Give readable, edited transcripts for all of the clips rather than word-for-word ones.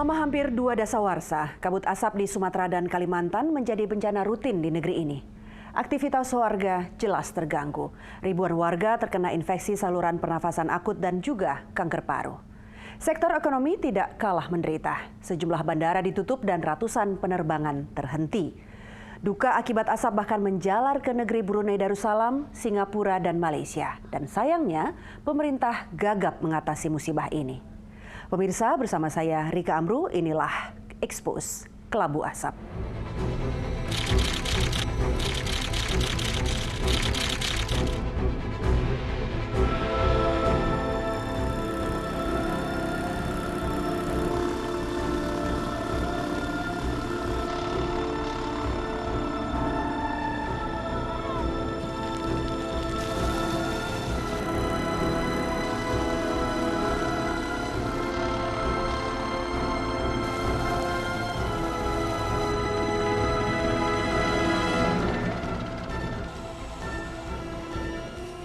Selama hampir 2 dasawarsa, kabut asap di Sumatera dan Kalimantan menjadi bencana rutin di negeri ini. Aktivitas warga jelas terganggu. Ribuan warga terkena infeksi saluran pernafasan akut dan juga kanker paru. Sektor ekonomi tidak kalah menderita. Sejumlah bandara ditutup dan ratusan penerbangan terhenti. Duka akibat asap bahkan menjalar ke negeri Brunei Darussalam, Singapura, dan Malaysia. Dan sayangnya, pemerintah gagap mengatasi musibah ini. Pemirsa, bersama saya Rika Amru, inilah Expose Kelabu Asap.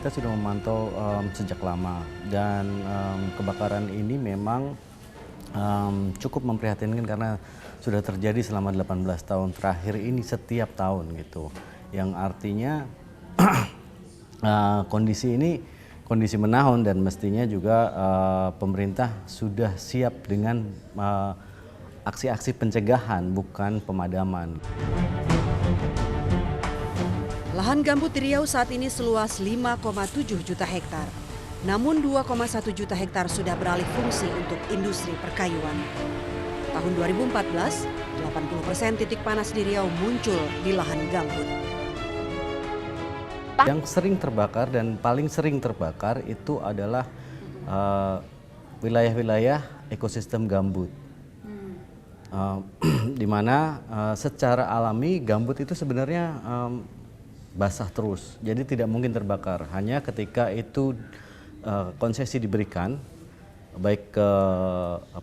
Kita sudah memantau sejak lama dan kebakaran ini memang cukup memprihatinkan karena sudah terjadi selama 18 tahun terakhir ini setiap tahun gitu. Yang artinya kondisi ini kondisi menahun dan mestinya juga pemerintah sudah siap dengan aksi-aksi pencegahan bukan pemadaman. Lahan gambut di Riau saat ini seluas 5,7 juta hektar. Namun 2,1 juta hektar sudah beralih fungsi untuk industri perkayuan. Tahun 2014, 80% titik panas di Riau muncul di lahan gambut. Yang sering terbakar dan paling sering terbakar itu adalah wilayah-wilayah ekosistem gambut. Di mana secara alami gambut itu sebenarnya basah terus, jadi tidak mungkin terbakar. Hanya ketika itu konsesi diberikan, baik ke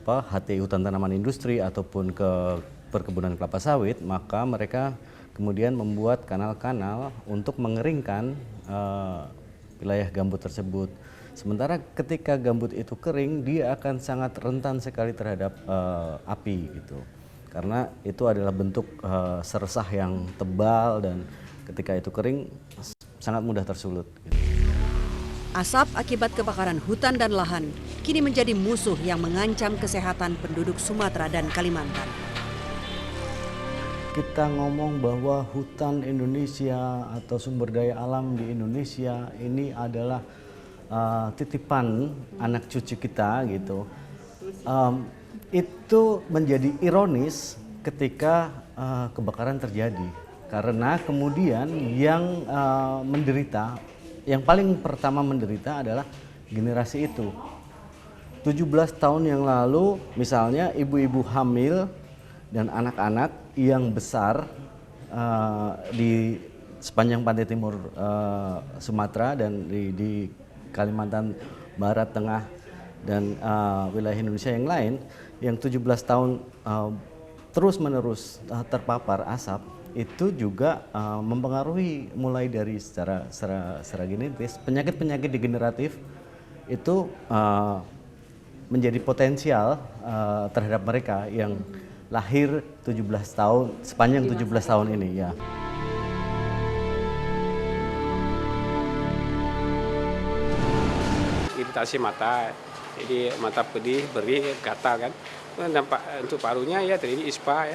HTI hutan tanaman industri ataupun ke perkebunan kelapa sawit, maka mereka kemudian membuat kanal-kanal untuk mengeringkan wilayah gambut tersebut. Sementara ketika gambut itu kering, dia akan sangat rentan sekali terhadap api gitu, karena itu adalah bentuk seresah yang tebal dan ketika itu kering sangat mudah tersulut. Asap akibat kebakaran hutan dan lahan kini menjadi musuh yang mengancam kesehatan penduduk Sumatera dan Kalimantan. Kita ngomong bahwa hutan Indonesia atau sumber daya alam di Indonesia ini adalah titipan anak cucu kita gitu. Itu menjadi ironis ketika kebakaran terjadi. Karena kemudian yang menderita, yang paling pertama menderita adalah generasi itu. 17 tahun yang lalu misalnya ibu-ibu hamil dan anak-anak yang besar di sepanjang pantai timur Sumatera dan di Kalimantan Barat, Tengah, dan wilayah Indonesia yang lain, yang 17 tahun terus-menerus terpapar asap, itu juga mempengaruhi mulai dari secara genetis. Penyakit-penyakit degeneratif itu menjadi potensial terhadap mereka yang lahir 17 tahun, sepanjang 17 tahun ini ya. Iritasi mata, jadi mata pedih, beri, gatal kan. Dampak untuk parunya ya terjadi ispa,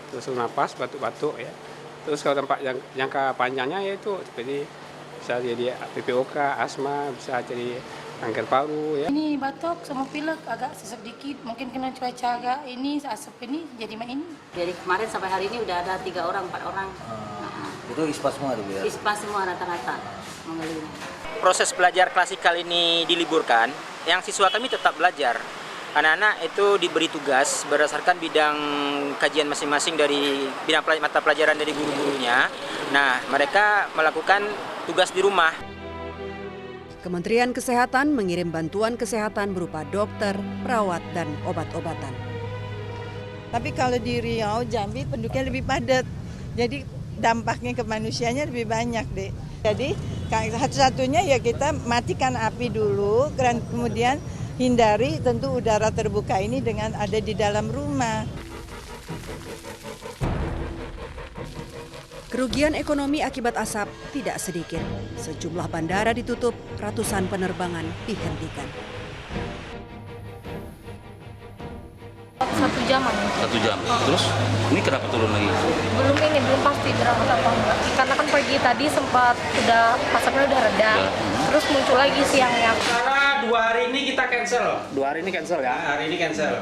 terus napas, batuk-batuk ya. Terus kalau dampak jangka panjangnya yaitu seperti bisa jadi PPOK, asma, bisa jadi kanker paru ya. Ini batuk sama pilek agak sesak dikit, mungkin kena cuaca agak ini asap ini jadi ini. Jadi kemarin sampai hari ini udah ada 3 orang, 4 orang. Itu ISPA semua tuh ya? ISPA semua rata-rata mengeluh. Proses belajar klasikal ini diliburkan, yang siswa kami tetap belajar. Anak-anak itu diberi tugas berdasarkan bidang kajian masing-masing dari bidang mata pelajaran dari guru-gurunya. Nah, mereka melakukan tugas di rumah. Kementerian Kesehatan mengirim bantuan kesehatan berupa dokter, perawat, dan obat-obatan. Tapi kalau di Riau, Jambi penduduknya lebih padat. Jadi dampaknya ke manusianya lebih banyak, Dek. Jadi satu-satunya ya kita matikan api dulu, dan kemudian hindari tentu udara terbuka ini dengan ada di dalam rumah. Kerugian ekonomi akibat asap tidak sedikit. Sejumlah bandara ditutup, ratusan penerbangan dihentikan. 1 jam. 1 jam. Terus ini kenapa turun lagi? Belum pasti beramat apa enggak. Karena kan pagi tadi sempat asapnya udah reda. Terus muncul lagi siangnya. Karena 2 hari ini kita cancel. 2 hari ini cancel ya? Hari ini cancel.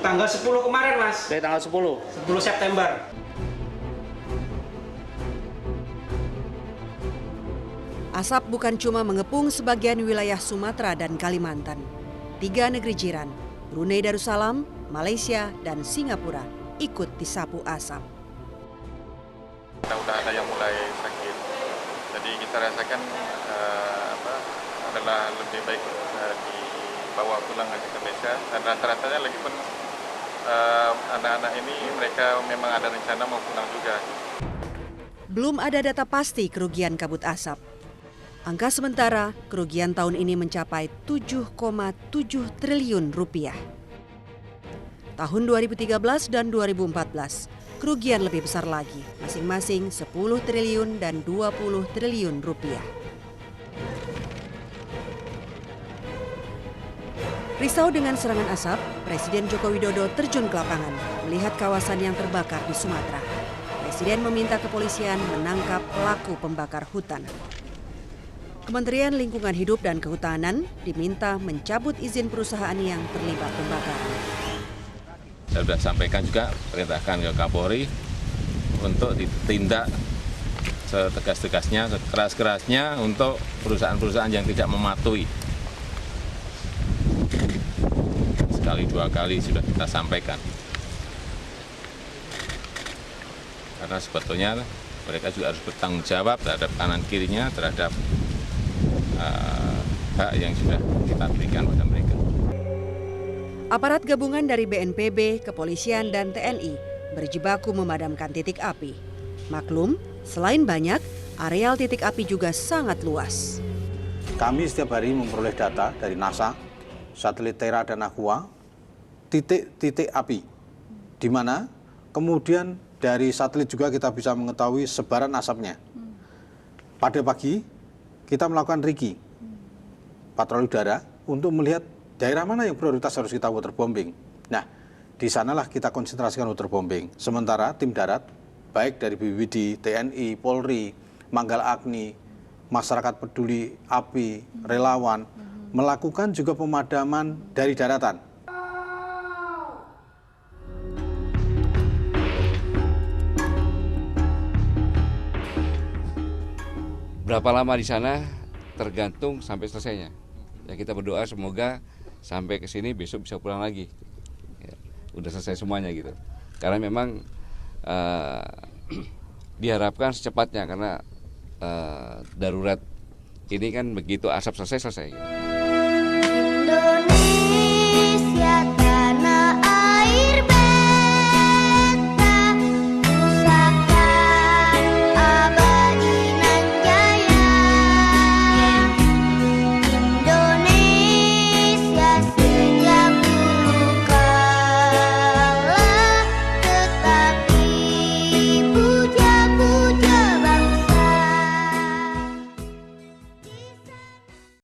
Tanggal 10 kemarin, Mas. Dari tanggal 10. 10 September. Asap bukan cuma mengepung sebagian wilayah Sumatera dan Kalimantan. 3 negeri jiran, Brunei Darussalam, Malaysia, dan Singapura ikut disapu asap. Udah ada yang mulai sakit, jadi kita rasakan adalah lebih baik dibawa pulang aja ke desa. Dan rata-ratanya lagi pun anak-anak ini mereka memang ada rencana mau pulang juga. Belum ada data pasti kerugian kabut asap. Angka sementara, kerugian tahun ini mencapai 7,7 triliun rupiah. Tahun 2013 dan 2014, kerugian lebih besar lagi, masing-masing 10 triliun dan 20 triliun rupiah. Risau dengan serangan asap, Presiden Joko Widodo terjun ke lapangan melihat kawasan yang terbakar di Sumatera. Presiden meminta kepolisian menangkap pelaku pembakar hutan. Kementerian Lingkungan Hidup dan Kehutanan diminta mencabut izin perusahaan yang terlibat pembakaran. Saya sudah sampaikan juga, perintahkan ke Kapolri untuk ditindak setegas-tegasnya, sekeras-kerasnya untuk perusahaan-perusahaan yang tidak mematuhi. Sekali 2 kali sudah kita sampaikan. Karena sebetulnya mereka juga harus bertanggung jawab terhadap kanan kirinya, terhadap hak yang sudah kita berikan pada mereka. Aparat gabungan dari BNPB, kepolisian, dan TNI berjibaku memadamkan titik api. Maklum, selain banyak, areal titik api juga sangat luas. Kami setiap hari memperoleh data dari NASA, satelit Terra dan Aqua, titik-titik api, di mana kemudian dari satelit juga kita bisa mengetahui sebaran asapnya. Pada pagi, kita melakukan RIKI, patroli udara, untuk melihat daerah mana yang prioritas harus kita waterbombing. Nah, di sanalah kita konsentrasikan waterbombing. Sementara tim darat, baik dari BPBD, TNI, Polri, Manggala Agni, masyarakat peduli api, relawan, melakukan juga pemadaman dari daratan. Berapa lama di sana tergantung sampai selesainya. Ya kita berdoa semoga sampai ke sini besok bisa pulang lagi. Ya, udah selesai semuanya gitu. Karena memang diharapkan secepatnya karena darurat ini kan begitu asap selesai.